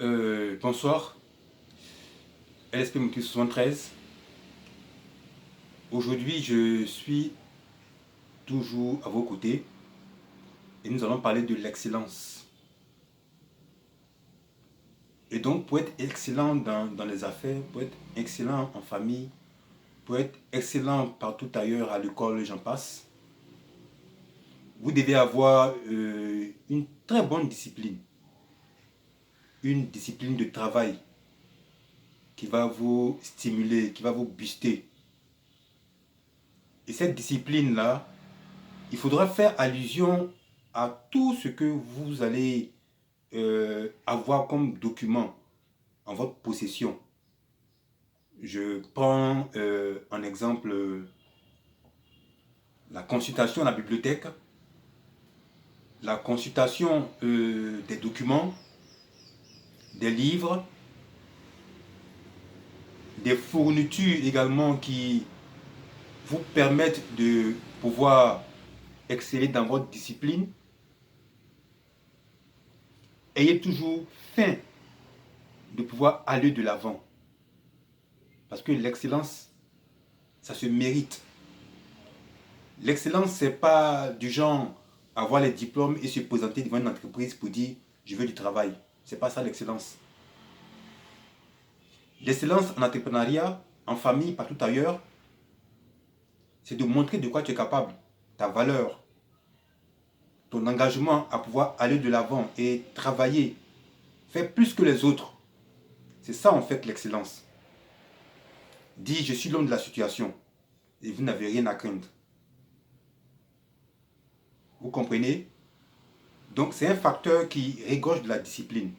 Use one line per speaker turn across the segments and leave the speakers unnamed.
Bonsoir, LSP Moki 73. Aujourd'hui, je suis toujours à vos côtés et nous allons parler de l'excellence. Et donc, pour être excellent dans les affaires, pour être excellent en famille, pour être excellent partout ailleurs, à l'école, j'en passe, vous devez avoir une très bonne discipline, une discipline de travail qui va vous stimuler, qui va vous booster. Et cette discipline-là, il faudra faire allusion à tout ce que vous allez avoir comme document en votre possession. Je prends en exemple la consultation à la bibliothèque, la consultation des documents, des livres, des fournitures également qui vous permettent de pouvoir exceller dans votre discipline. Ayez toujours faim de pouvoir aller de l'avant. Parce que l'excellence, ça se mérite. L'excellence, c'est pas du genre avoir les diplômes et se présenter devant une entreprise pour dire je veux du travail. C'est pas ça l'excellence. L'excellence en entrepreneuriat, en famille, partout ailleurs, c'est de montrer de quoi tu es capable, ta valeur, ton engagement à pouvoir aller de l'avant et travailler, faire plus que les autres. C'est ça en fait l'excellence. Dis je suis l'homme de la situation et vous n'avez rien à craindre. Vous comprenez? Donc c'est un facteur qui régorge de la discipline.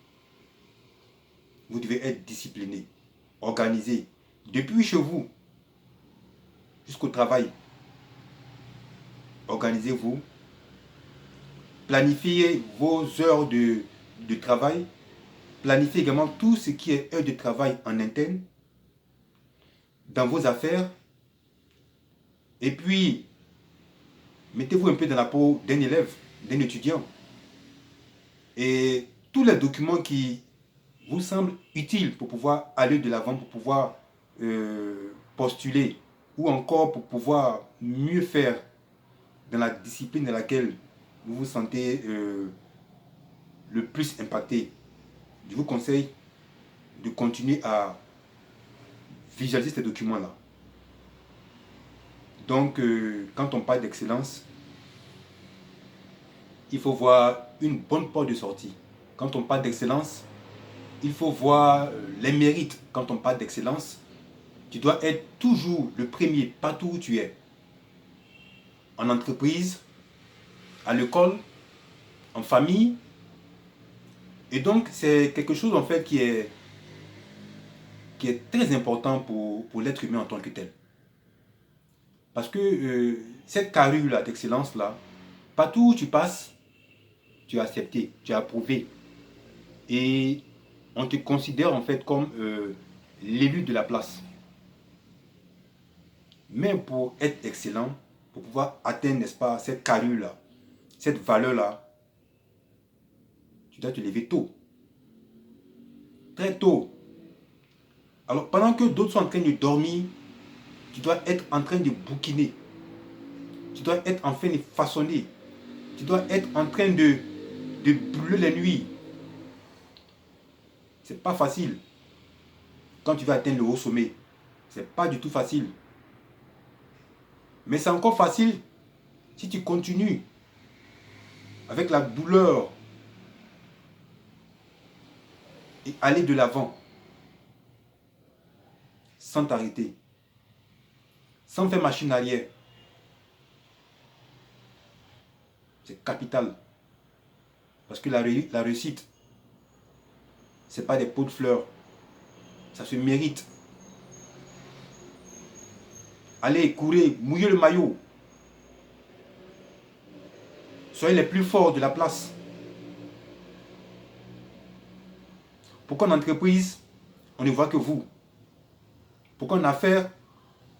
Vous devez être discipliné, organisé, depuis chez vous jusqu'au travail. Organisez-vous, planifiez vos heures de travail, planifiez également tout ce qui est heures de travail en interne, dans vos affaires, et puis mettez-vous un peu dans la peau d'un élève, d'un étudiant, et tous les documents qui vous semblent utiles pour pouvoir aller de l'avant, pour pouvoir postuler, ou encore pour pouvoir mieux faire dans la discipline dans laquelle vous vous sentez le plus impacté. Je vous conseille de continuer à visualiser ces documents-là. Donc, quand on parle d'excellence, il faut voir une bonne porte de sortie. Quand on parle d'excellence, il faut voir les mérites. Quand on parle d'excellence, tu dois être toujours le premier partout où tu es. En entreprise, à l'école, en famille. Et donc, c'est quelque chose en fait qui est très important pour l'être humain en tant que tel. Parce que cette carrure-là d'excellence-là, partout où tu passes, tu as accepté, tu as approuvé. Et on te considère en fait comme l'élu de la place. Mais pour être excellent, pour pouvoir atteindre, n'est-ce pas, cette carrure-là, cette valeur-là, tu dois te lever tôt. Très tôt. Alors pendant que d'autres sont en train de dormir, tu dois être en train de bouquiner. Tu dois être en train de façonner. Tu dois être en train de brûler les nuits. C'est pas facile. Quand tu vas atteindre le haut sommet, c'est pas du tout facile. Mais c'est encore facile si tu continues avec la douleur et aller de l'avant sans t'arrêter, sans faire machine arrière. C'est capital. Parce que la réussite, ce n'est pas des pots de fleurs. Ça se mérite. Allez, courez, mouillez le maillot. Soyez les plus forts de la place. Pourquoi en entreprise, on ne voit que vous? Pourquoi en affaires,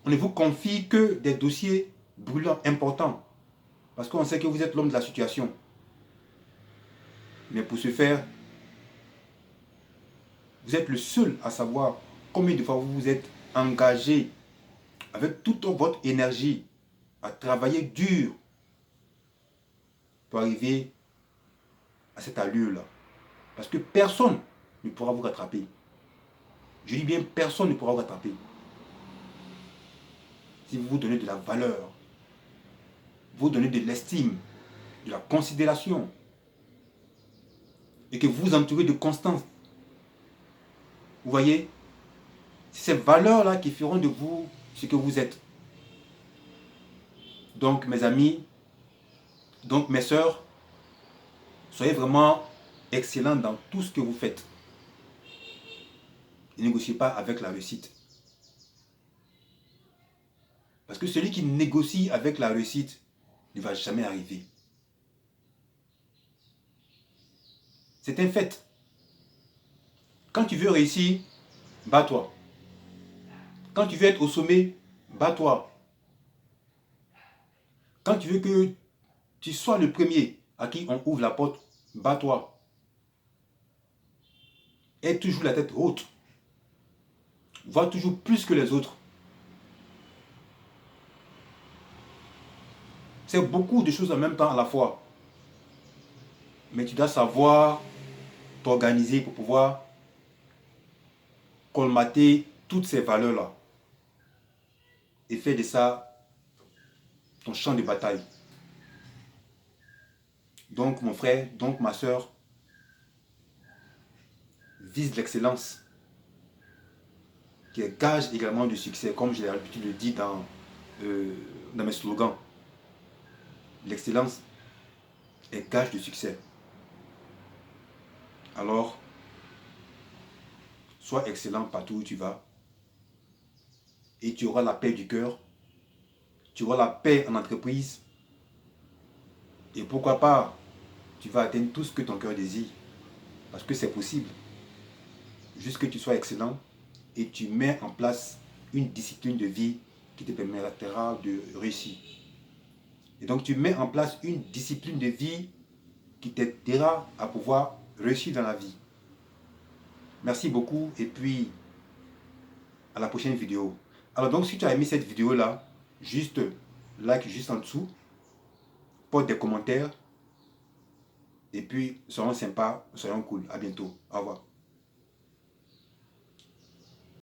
on ne vous confie que des dossiers brûlants, importants? Parce qu'on sait que vous êtes l'homme de la situation. Mais pour ce faire, Vous êtes le seul à savoir combien de fois vous vous êtes engagé avec toute votre énergie à travailler dur pour arriver à cette allure-là. Parce que personne ne pourra vous rattraper. Je dis bien personne ne pourra vous rattraper. Si vous vous donnez de la valeur, vous donnez de l'estime, de la considération, et que vous vous entourez de constance. Vous voyez, c'est ces valeurs-là qui feront de vous ce que vous êtes. Donc mes amis, donc mes sœurs, soyez vraiment excellents dans tout ce que vous faites. Ne négociez pas avec la réussite. Parce que celui qui négocie avec la réussite ne va jamais arriver. C'est un fait. Quand tu veux réussir, bats-toi. Quand tu veux être au sommet, bats-toi. Quand tu veux que tu sois le premier à qui on ouvre la porte, bats-toi. Aie toujours la tête haute. Vois toujours plus que les autres. C'est beaucoup de choses en même temps à la fois. Mais tu dois savoir t'organiser pour pouvoir colmater toutes ces valeurs-là. Et faire de ça ton champ de bataille. Donc mon frère, donc ma soeur, vise l'excellence, qui est gage également de succès, comme j'ai l'habitude de dire dans mes slogans. L'excellence est gage de succès. Alors, sois excellent partout où tu vas, et tu auras la paix du cœur, tu auras la paix en entreprise, et pourquoi pas, tu vas atteindre tout ce que ton cœur désire, parce que c'est possible. Juste que tu sois excellent et tu mets en place une discipline de vie qui te permettra de réussir. Et donc tu mets en place une discipline de vie qui t'aidera à pouvoir réussir dans la vie. Merci beaucoup et puis à la prochaine vidéo. Alors donc si tu as aimé cette vidéo là, juste like juste en dessous, porte des commentaires et puis soyons sympas, soyons cool. À bientôt. Au revoir.